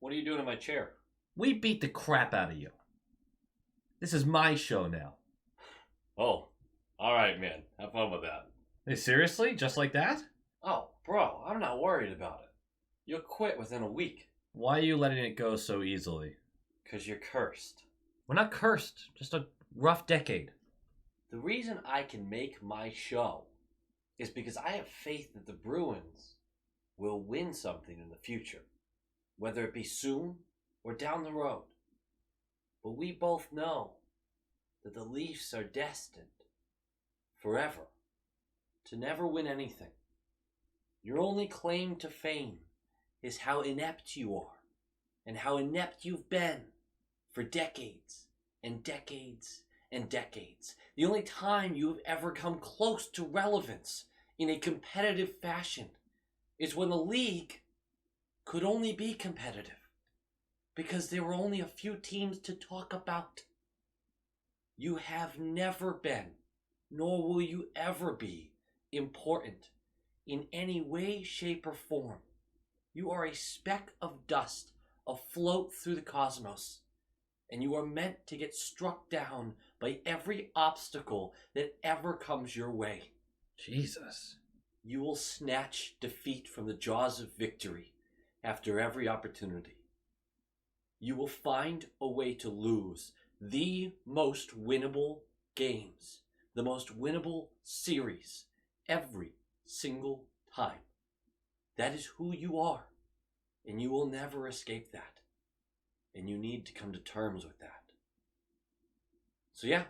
What are you doing in my chair? We beat the crap out of you. This is my show now. Oh, alright, man. Have fun with that. Hey, seriously? Just like that? Oh, bro, I'm not worried about it. You'll quit within a week. Why are you letting it go so easily? 'Cause you're cursed. We're not cursed. Just a rough decade. The reason I can make my show is because I have faith that the Bruins will win something in the future. Whether it be soon or down the road. But we both know that the Leafs are destined forever to never win anything. Your only claim to fame is how inept you are and how inept you've been for decades and decades and decades. The only time you have ever come close to relevance in a competitive fashion is when the league could only be competitive because there were only a few teams to talk about. You have never been, nor will you ever be, important in any way, shape, or form. You are a speck of dust afloat through the cosmos, and you are meant to get struck down by every obstacle that ever comes your way. Jesus. You will snatch defeat from the jaws of victory after every opportunity. You will find a way to lose the most winnable games, the most winnable series, every single time. That is who you are, and you will never escape that. And you need to come to terms with that. So yeah,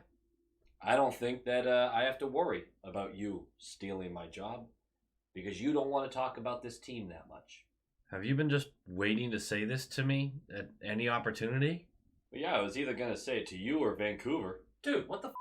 I don't think that I have to worry about you stealing my job, because you don't want to talk about this team that much. Have you been just waiting to say this to me at any opportunity? But yeah, I was either going to say it to you or Vancouver. Dude, what the f***?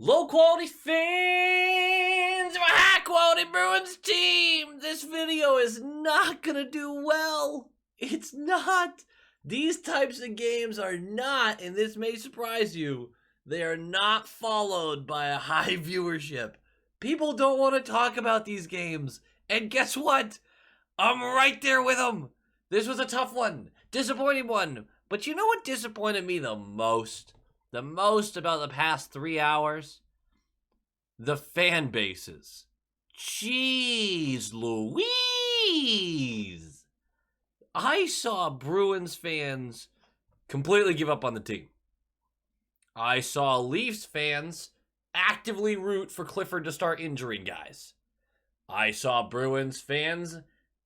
Low quality fans of a high quality Bruins team! This video is not gonna do well. It's not. These types of games are not, and this may surprise you, they are not followed by a high viewership. People don't want to talk about these games. And guess what? I'm right there with them. This was a tough one. Disappointing one. But you know what disappointed me the most? The most about the past 3 hours? The fan bases. Jeez Louise! I saw Bruins fans completely give up on the team. I saw Leafs fans actively root for Clifford to start injuring guys. I saw Bruins fans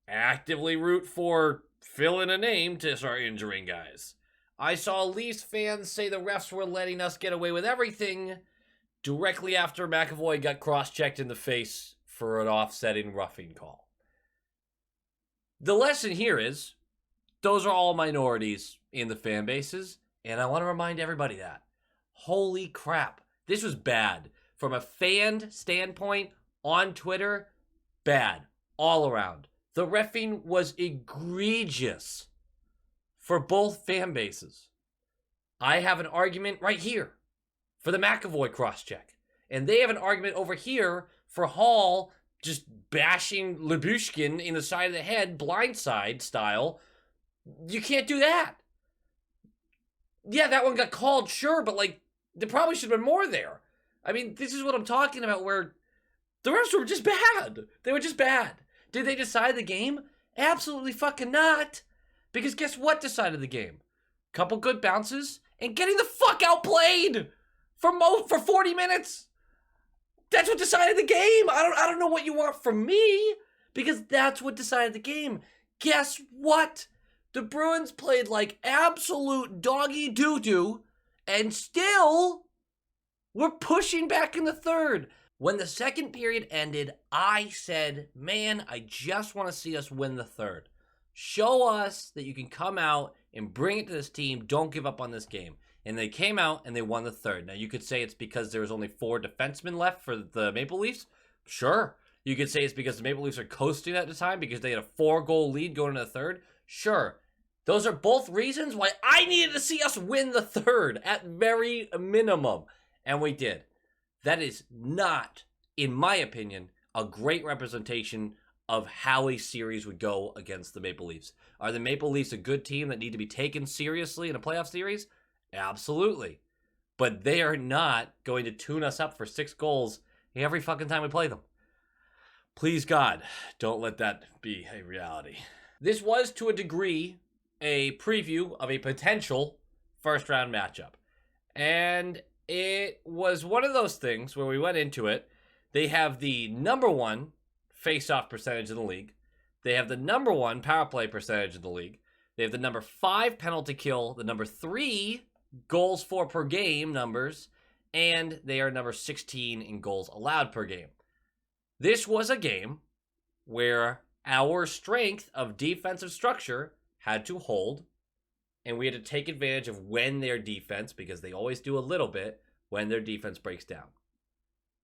actively root for fill in a name to start injuring guys. I saw Leafs fans say the refs were letting us get away with everything directly after McAvoy got cross-checked in the face for an offsetting roughing call. The lesson here is, those are all minorities in the fan bases, and I want to remind everybody that. Holy crap, this was bad. From a fan standpoint, on Twitter, bad. All around. The reffing was egregious for both fan bases. I have an argument right here for the McAvoy cross-check. And they have an argument over here for Hall just bashing Lyubushkin in the side of the head, blindside style. You can't do that. Yeah, that one got called, sure, but like, there probably should have been more there. I mean, this is what I'm talking about, where the refs were just bad. They were just bad. Did they decide the game? Absolutely fucking not. Because guess what decided the game? Couple good bounces and getting the fuck outplayed for 40 minutes. That's what decided the game. I don't know what you want from me, because that's what decided the game. Guess what? The Bruins played like absolute doggy doo-doo and still were pushing back in the third. When the second period ended, I said, man, I just want to see us win the third. Show us that you can come out and bring it to this team. Don't give up on this game. And they came out and they won the third. Now, you could say it's because there was only 4 defensemen left for the Maple Leafs. Sure. You could say it's because the Maple Leafs are coasting at the time because they had a 4-goal lead going into the third. Sure. Those are both reasons why I needed to see us win the third at very minimum. And we did. That is not, in my opinion, a great representation of how a series would go against the Maple Leafs. Are the Maple Leafs a good team that need to be taken seriously in a playoff series? Absolutely. But they are not going to tune us up for 6 goals every fucking time we play them. Please, God, don't let that be a reality. This was, to a degree, a preview of a potential first-round matchup. And it was one of those things where we went into it. They have the number 1 face-off percentage in the league. They have the number 1 power play percentage in the league. They have the number 5 penalty kill, the number 3 goals for per game numbers, and they are number 16 in goals allowed per game. This was a game where our strength of defensive structure had to hold, and we had to take advantage of when their defense, because they always do a little bit, when their defense breaks down.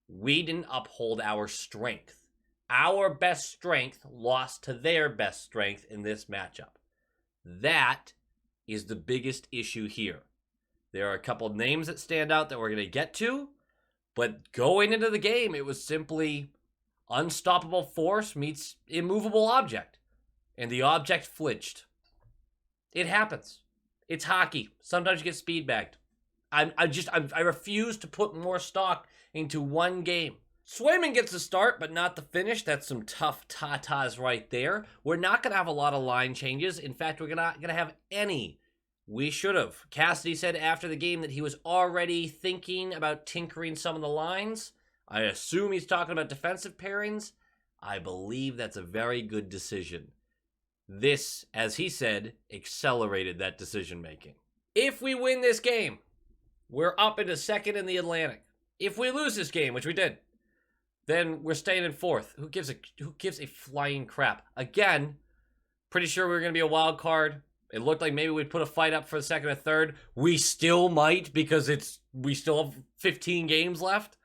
We didn't uphold our strength. Our best strength lost to their best strength in this matchup. That is the biggest issue here. There are a couple names that stand out that we're going to get to, but going into the game, it was simply unstoppable force meets immovable object, and the object flinched. It happens. It's hockey. Sometimes you get speed bagged. I refuse to put more stock into one game. Swayman gets the start, but not the finish. That's some tough tatas right there. We're not going to have a lot of line changes. In fact, we're not going to have any. We should have. Cassidy said after the game that he was already thinking about tinkering some of the lines. I assume he's talking about defensive pairings. I believe that's a very good decision. This, as he said, accelerated that decision making. If we win this game, we're up into second in the Atlantic. If we lose this game, which we did, then we're staying in fourth. Who gives a flying crap? Again, pretty sure we were going to be a wild card. It looked like maybe we'd put a fight up for the second or third. We still might because we still have 15 games left.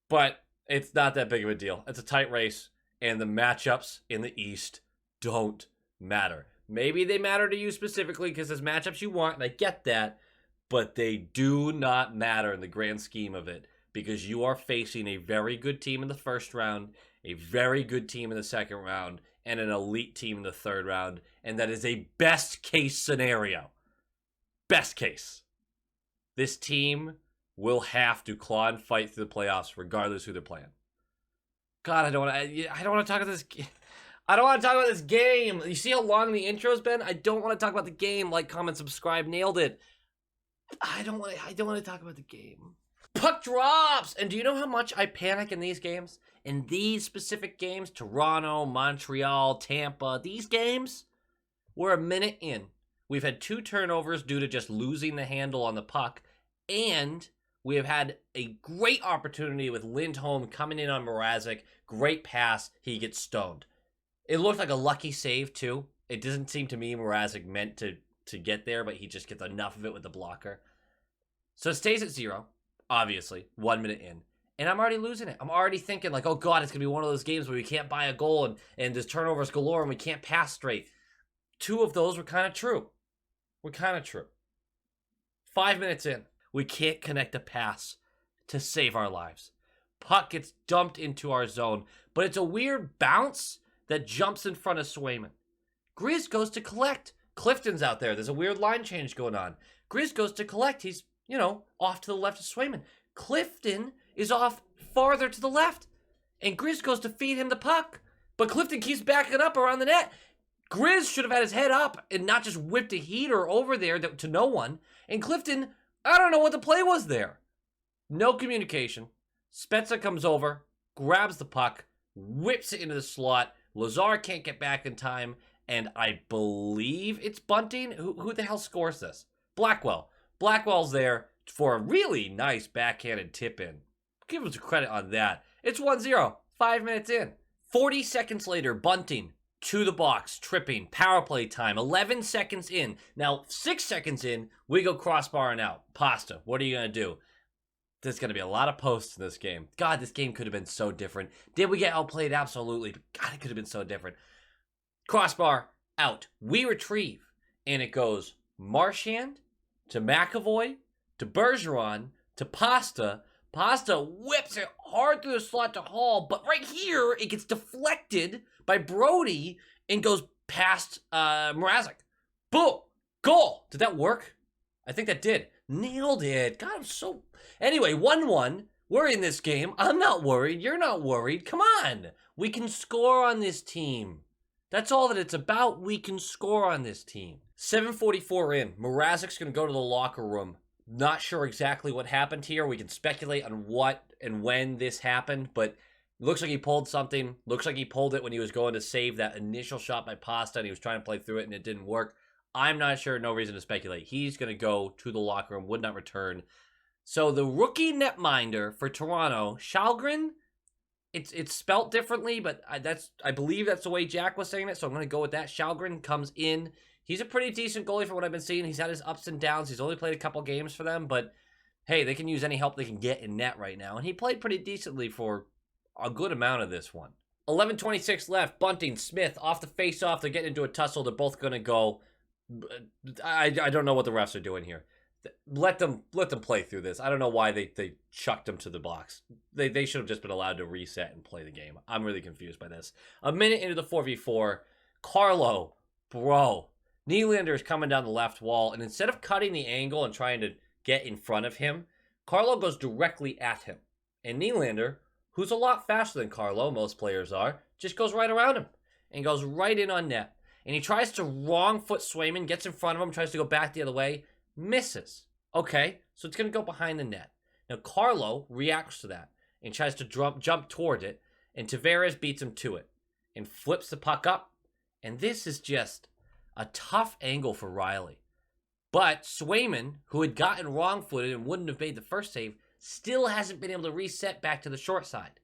But it's not that big of a deal. It's a tight race, and the matchups in the East don't matter. Maybe they matter to you specifically because there's matchups you want, and I get that, but they do not matter in the grand scheme of it because you are facing a very good team in the first round, a very good team in the second round, and an elite team in the third round, and that is a best case scenario. Best case. This team will have to claw and fight through the playoffs regardless who they're playing. God, I don't want to talk about this. I don't want to talk about this game. You see how long the intro's been? I don't want to talk about the game. Like, comment, subscribe, nailed it. I don't want to talk about the game. Puck drops! And do you know how much I panic in these games? In these specific games, Toronto, Montreal, Tampa, these games, we're a minute in. We've had 2 turnovers due to just losing the handle on the puck, and we have had a great opportunity with Lindholm coming in on Mrazek. Great pass. He gets stoned. It looked like a lucky save, too. It doesn't seem to me Mrazek meant to get there, but he just gets enough of it with the blocker. So it stays at 0, obviously, 1 minute in. And I'm already losing it. I'm already thinking like, oh, God, it's going to be one of those games where we can't buy a goal and there's turnovers galore and we can't pass straight. 2 of those were kind of true. 5 minutes in. We can't connect a pass to save our lives. Puck gets dumped into our zone, but it's a weird bounce that jumps in front of Swayman. Grizz goes to collect. Clifton's out there. There's a weird line change going on. Grizz goes to collect. He's, off to the left of Swayman. Clifton is off farther to the left, and Grizz goes to feed him the puck, but Clifton keeps backing up around the net. Grizz should have had his head up and not just whipped a heater over there to no one, and Clifton, I don't know what the play was there. No communication. Spezza comes over, grabs the puck, whips it into the slot. Lazar can't get back in time, and I believe it's Bunting. Who the hell scores this? Blackwell. Blackwell's there for a really nice backhanded tip-in. Give him some credit on that. It's 1-0, 5 minutes in. 40 seconds later, Bunting to the box, tripping, power play time, 11 seconds in. Now, 6 seconds in, we go crossbar and out. Pasta, what are you going to do? There's going to be a lot of posts in this game. God, this game could have been so different. Did we get outplayed? Absolutely. But God, it could have been so different. Crossbar, out. We retrieve. And it goes Marchand to McAvoy to Bergeron to Pasta. Pasta whips it hard through the slot to Hall, but right here, it gets deflected by Brody and goes past Mrazek. Boom! Goal! Did that work? I think that did. Nailed it. God, I'm so... Anyway, 1-1. We're in this game. I'm not worried. You're not worried. Come on. We can score on this team. That's all that it's about. We can score on this team. 7:44 in. Mrazek's going to go to the locker room. Not sure exactly what happened here. We can speculate on what and when this happened, but it looks like he pulled something. Looks like he pulled it when he was going to save that initial shot by Pasta, and he was trying to play through it, and it didn't work. I'm not sure. No reason to speculate. He's going to go to the locker room, would not return. So the rookie netminder for Toronto, Shalgren, it's spelt differently, but I believe that's the way Jack was saying it, so I'm going to go with that. Shalgren comes in. He's a pretty decent goalie for what I've been seeing. He's had his ups and downs. He's only played a couple games for them, but hey, they can use any help they can get in net right now. And he played pretty decently for a good amount of this one. 11:26 left. Bunting, Smith, off the face-off. They're getting into a tussle. They're both going to go. I don't know what the refs are doing here. Let them play through this. I don't know why they chucked them to the box. They should have just been allowed to reset and play the game. I'm really confused by this. A minute into the 4v4, Carlo, bro. Nylander is coming down the left wall, and instead of cutting the angle and trying to get in front of him, Carlo goes directly at him. And Nylander, who's a lot faster than Carlo, most players are, just goes right around him and goes right in on net. And he tries to wrong foot Swayman, gets in front of him, tries to go back the other way, misses. Okay, so it's going to go behind the net. Now Carlo reacts to that and tries to jump toward it, and Tavares beats him to it and flips the puck up. And this is just a tough angle for Riley. But Swayman, who had gotten wrong-footed and wouldn't have made the first save, still hasn't been able to reset back to the short side.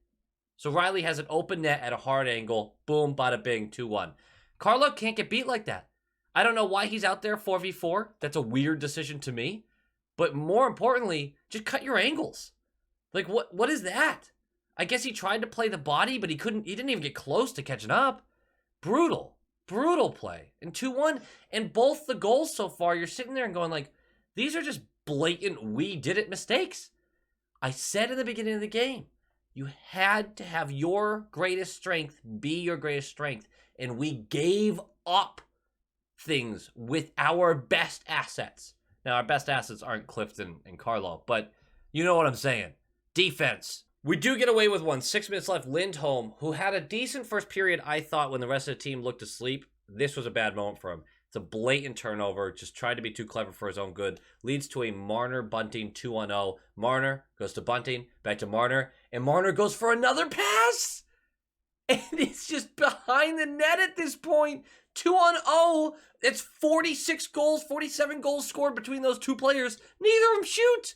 So Riley has an open net at a hard angle. Boom, bada bing, 2-1. Carlo can't get beat like that. I don't know why he's out there 4v4. That's a weird decision to me. But more importantly, just cut your angles. Like, what is that? I guess he tried to play the body, but he didn't even get close to catching up. Brutal play. And 2-1. And both the goals so far, you're sitting there and going like, these are just blatant we did it mistakes. I said in the beginning of the game, you had to have your greatest strength be your greatest strength. And we gave up things with our best assets. Now, our best assets aren't Clifton and Carlo, but you know what I'm saying. Defense. We do get away with one. 6 minutes left. Lindholm, who had a decent first period, I thought, when the rest of the team looked asleep. This was a bad moment for him. It's a blatant turnover. Just tried to be too clever for his own good. Leads to a Marner-Bunting 2-0. Marner goes to Bunting, back to Marner, and Marner goes for another pass! And it's just behind the net at this point. 2-0. It's 46 goals, 47 goals scored between those two players. Neither of them shoot.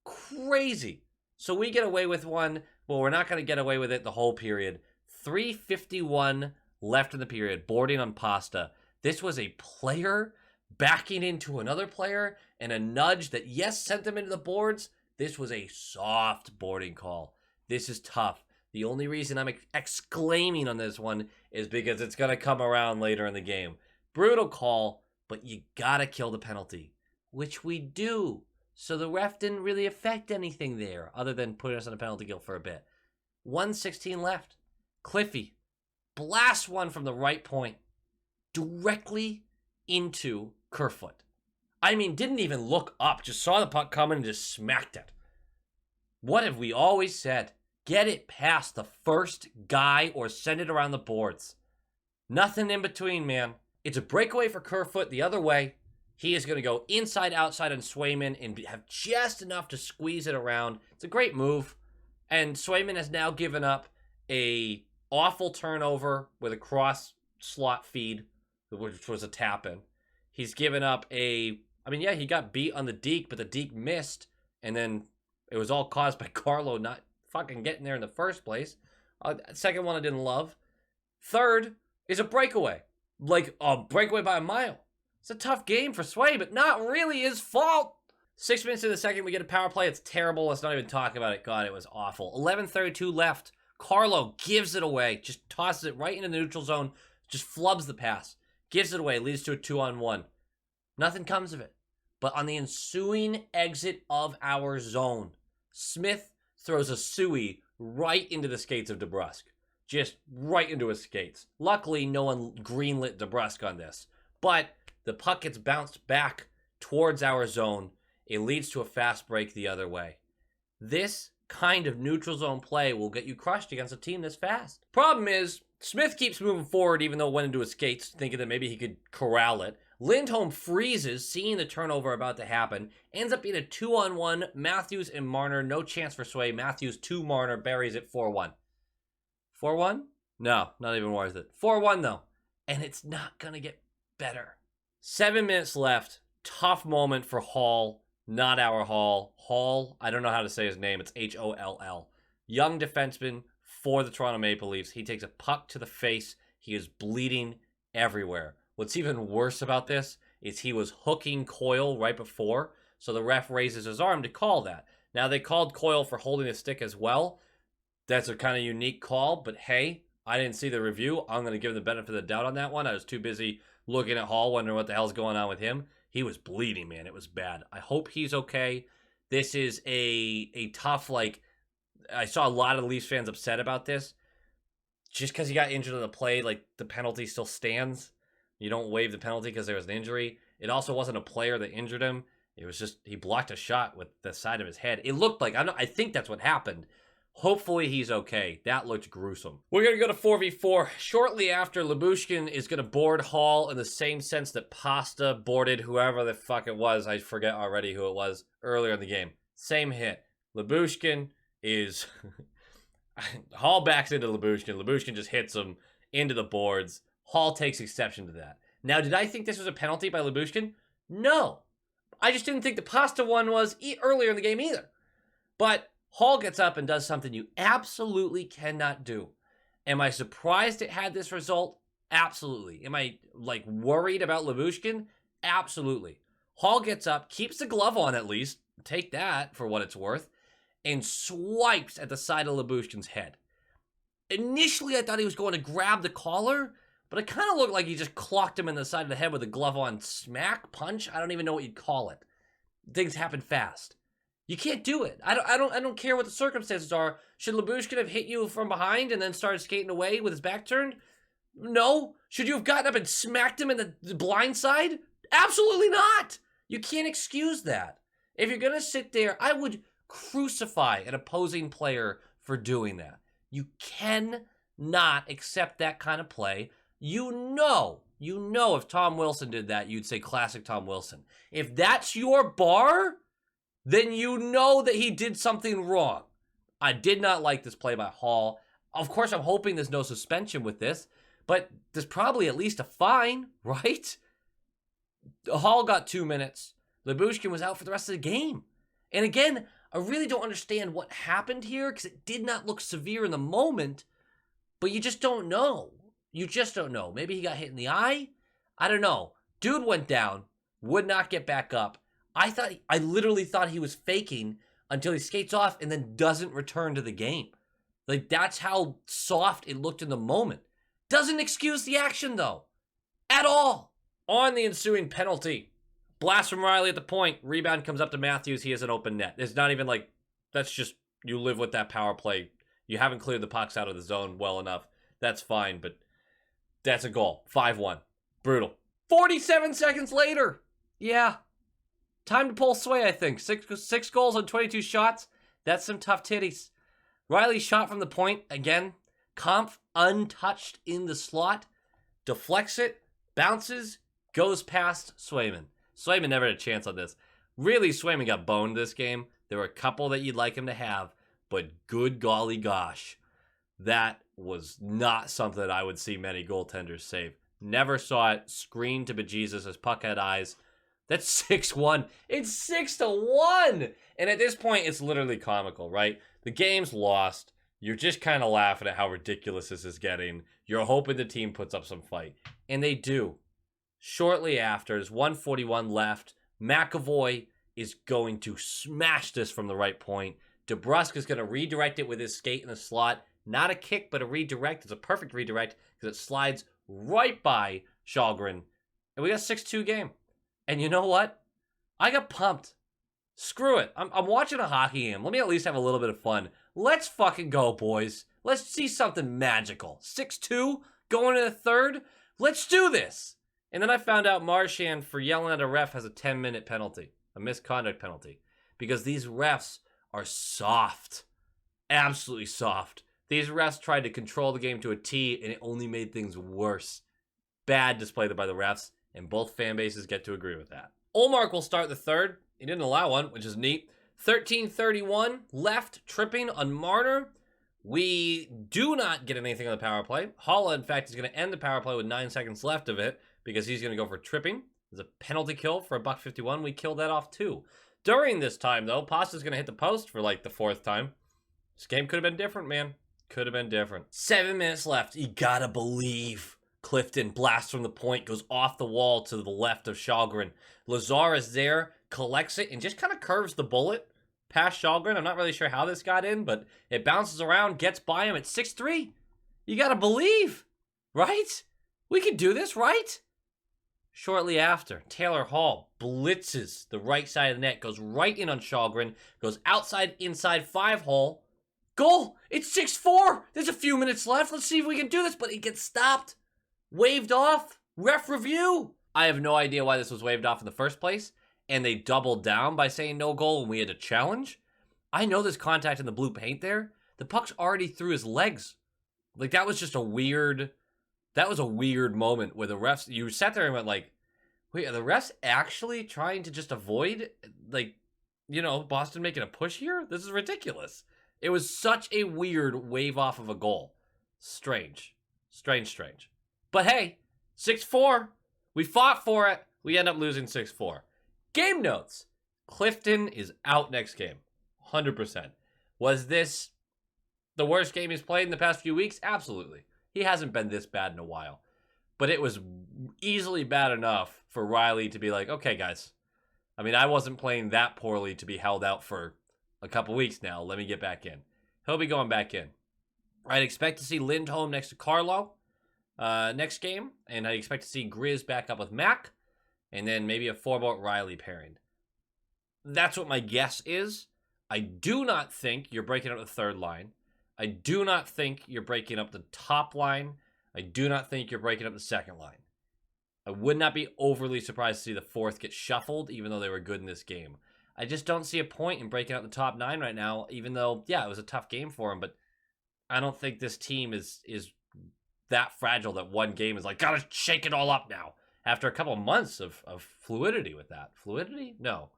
Crazy. So we get away with one. Well, we're not going to get away with it the whole period. 3:51 left in the period. Boarding on Pasta. This was a player backing into another player and a nudge that, yes, sent them into the boards. This was a soft boarding call. This is tough. The only reason I'm exclaiming on this one is because it's going to come around later in the game. Brutal call, but you got to kill the penalty, which we do. So the ref didn't really affect anything there other than putting us on a penalty kill for a bit. 1:16 left. Cliffy blasts one from the right point directly into Kerfoot. I mean, didn't even look up, just saw the puck coming and just smacked it. What have we always said? Get it past the first guy or send it around the boards. Nothing in between, man. It's a breakaway for Kerfoot the other way. He is going to go inside, outside on Swayman and have just enough to squeeze it around. It's a great move. And Swayman has now given up a awful turnover with a cross slot feed, which was a tap-in. He's given up he got beat on the deke, but the deke missed. And then it was all caused by Carlo not fucking getting there in the first place. Second one I didn't love. Third is a breakaway. Like a breakaway by a mile. It's a tough game for Sway, but not really his fault. 6 minutes in the second, we get a power play. It's terrible. Let's not even talk about it. God, it was awful. 11:32 left. Carlo gives it away. Just tosses it right into the neutral zone. Just flubs the pass. Gives it away. Leads to a 2-on-1. Nothing comes of it. But on the ensuing exit of our zone, Smith throws a suey right into the skates of DeBrusk. Just right into his skates. Luckily, no one greenlit DeBrusk on this. But the puck gets bounced back towards our zone. It leads to a fast break the other way. This kind of neutral zone play will get you crushed against a team this fast. Problem is, Smith keeps moving forward even though it went into his skates, thinking that maybe he could corral it. Lindholm freezes, seeing the turnover about to happen. Ends up being a 2-on-1. Matthews and Marner, no chance for Sway. Matthews to Marner, buries it 4-1. 4-1? No, not even worth it. 4-1 though. And it's not going to get better. 7 minutes left. Tough moment for Hall. Not our Hall. Hall, I don't know how to say his name. It's Holl. Young defenseman for the Toronto Maple Leafs. He takes a puck to the face. He is bleeding everywhere. What's even worse about this is he was hooking Coyle right before, so the ref raises his arm to call that. Now, they called Coyle for holding the stick as well. That's a kind of unique call, but hey, I didn't see the review. I'm going to give him the benefit of the doubt on that one. I was too busy looking at Hall, wondering what the hell's going on with him. He was bleeding, man. It was bad. I hope he's okay. This is a tough, I saw a lot of Leafs fans upset about this. Just because he got injured in the play, the penalty still stands. You don't waive the penalty because there was an injury. It also wasn't a player that injured him. It was just, he blocked a shot with the side of his head. It looked like, I think that's what happened. Hopefully he's okay. That looked gruesome. We're going to go to 4v4. Shortly after, Lyubushkin is going to board Hall in the same sense that Pasta boarded whoever the fuck it was. I forget already who it was earlier in the game. Same hit. Lyubushkin is... Hall backs into Lyubushkin. Lyubushkin just hits him into the boards. Hall takes exception to that. Now, did I think this was a penalty by Lyubushkin? No. I just didn't think the Pasta one was earlier in the game either. But Hall gets up and does something you absolutely cannot do. Am I surprised it had this result? Absolutely. Am I, worried about Lyubushkin? Absolutely. Hall gets up, keeps the glove on at least, take that for what it's worth, and swipes at the side of Lyubushkin's head. Initially, I thought he was going to grab the collar, but it kind of looked like he just clocked him in the side of the head with a glove on smack, punch. I don't even know what you'd call it. Things happen fast. You can't do it. I don't care what the circumstances are. Should Lyubushkin have hit you from behind and then started skating away with his back turned? No. Should you have gotten up and smacked him in the blind side? Absolutely not. You can't excuse that. If you're going to sit there, I would crucify an opposing player for doing that. You cannot accept that kind of play. You know if Tom Wilson did that, you'd say classic Tom Wilson. If that's your bar, then you know that he did something wrong. I did not like this play by Hall. Of course, I'm hoping there's no suspension with this, but there's probably at least a fine, right? Hall got 2 minutes. Lyubushkin was out for the rest of the game. And again, I really don't understand what happened here because it did not look severe in the moment, but you just don't know. You just don't know. Maybe he got hit in the eye. I don't know. Dude went down, would not get back up. I literally thought he was faking until he skates off and then doesn't return to the game. That's how soft it looked in the moment. Doesn't excuse the action, though. At all. On the ensuing penalty, blast from Riley at the point. Rebound comes up to Matthews. He has an open net. It's not even that's just, you live with that power play. You haven't cleared the pucks out of the zone well enough. That's fine, but that's a goal. 5-1. Brutal. 47 seconds later. Yeah. Time to pull Sway, I think. Six goals on 22 shots. That's some tough titties. Riley shot from the point again. Kampf untouched in the slot. Deflects it. Bounces. Goes past Swayman. Swayman never had a chance on this. Really, Swayman got boned this game. There were a couple that you'd like him to have. But good golly gosh. That was not something that I would see many goaltenders save. Never saw it. Screen to bejesus as puck had eyes. That's 6-1. It's 6-1. And at this point, it's literally comical, right? The game's lost. You're just kind of laughing at how ridiculous this is getting. You're hoping the team puts up some fight. And they do. Shortly after, there's 1:41 left. McAvoy is going to smash this from the right point. DeBrusk is going to redirect it with his skate in the slot. Not a kick, but a redirect. It's a perfect redirect because it slides right by Shalgren. And we got a 6-2 game. And you know what? I got pumped. Screw it. I'm watching a hockey game. Let me at least have a little bit of fun. Let's fucking go, boys. Let's see something magical. 6-2, going to the third. Let's do this. And then I found out Marchand, for yelling at a ref, has a 10-minute penalty, a misconduct penalty, because these refs are soft. Absolutely soft. These refs tried to control the game to a T, and it only made things worse. Bad display by the refs, and both fan bases get to agree with that. Olmark will start the third. He didn't allow one, which is neat. 13:31 left, tripping on Marner. We do not get anything on the power play. Holla, in fact, is going to end the power play with 9 seconds left of it because he's going to go for tripping. There's a penalty kill for $1.51. We killed that off too. During this time, though, Pasta's going to hit the post for like the 4th time. This game could have been different, man. Could have been different. 7 minutes left. You gotta believe. Clifton blasts from the point, goes off the wall to the left of Shalgren. Lazar is there, collects it, and just kind of curves the bullet past Shalgren. I'm not really sure how this got in, but it bounces around, gets by him at 6-3. You gotta believe, right? We can do this, right? Shortly after, Taylor Hall blitzes the right side of the net, goes right in on Shalgren, goes outside, inside 5-hole. Goal! It's 6-4! There's a few minutes left. Let's see if we can do this, but it gets stopped. Waved off. Ref review. I have no idea why this was waved off in the first place, and they doubled down by saying no goal when we had a challenge. I know there's contact in the blue paint there. The puck's already through his legs. Like, that was just a weird... That was a weird moment where the refs... You sat there and went like, wait, are the refs actually trying to just avoid, like, you know, Boston making a push here? This is ridiculous. It was such a weird wave off of a goal. Strange. Strange. But hey, 6-4. We fought for it. We end up losing 6-4. Game notes. Clifton is out next game. 100%. Was this the worst game he's played in the past few weeks? Absolutely. He hasn't been this bad in a while. But it was easily bad enough for Riley to be like, okay, guys. I mean, I wasn't playing that poorly to be held out for a couple weeks now. Let me get back in. He'll be going back in. I'd expect to see Lindholm next to Carlo next game. And I expect to see Grizz back up with Mac. And then maybe a Forbort-Riley pairing. That's what my guess is. I do not think you're breaking up the third line. I do not think you're breaking up the top line. I do not think you're breaking up the second line. I would not be overly surprised to see the fourth get shuffled, even though they were good in this game. I just don't see a point in breaking up the top 9 right now, even though, yeah, it was a tough game for him, but I don't think this team is that fragile that one game is like, gotta shake it all up now. After a couple of months of fluidity with that. Fluidity? No.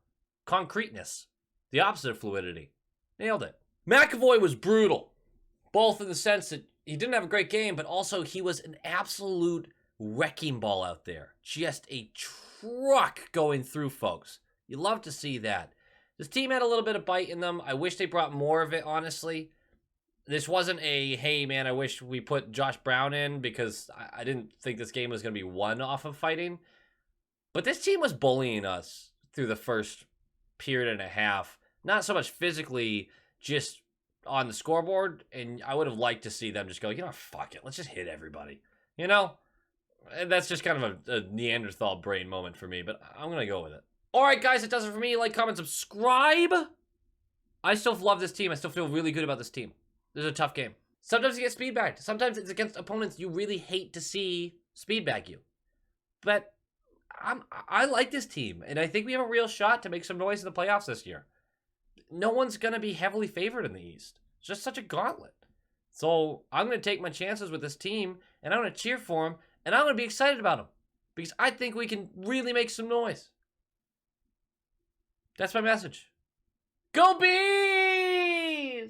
Concreteness. The opposite of fluidity. Nailed it. McAvoy was brutal. Both in the sense that he didn't have a great game, but also he was an absolute wrecking ball out there. Just a truck going through folks. You love to see that. This team had a little bit of bite in them. I wish they brought more of it, honestly. This wasn't a, hey, man, I wish we put Josh Brown in because I didn't think this game was going to be won off of fighting. But this team was bullying us through the first period and a half. Not so much physically, just on the scoreboard. And I would have liked to see them just go, you know, fuck it. Let's just hit everybody. You know? And that's just kind of a Neanderthal brain moment for me, but I'm going to go with it. All right, guys, it does it for me. Like, comment, subscribe. I still love this team. I still feel really good about this team. This is a tough game. Sometimes you get speed bagged. Sometimes it's against opponents you really hate to see speed bag you. But I like this team, and I think we have a real shot to make some noise in the playoffs this year. No one's going to be heavily favored in the East. It's just such a gauntlet. So I'm going to take my chances with this team, and I'm going to cheer for them, and I'm going to be excited about them because I think we can really make some noise. That's my message. Go Bees!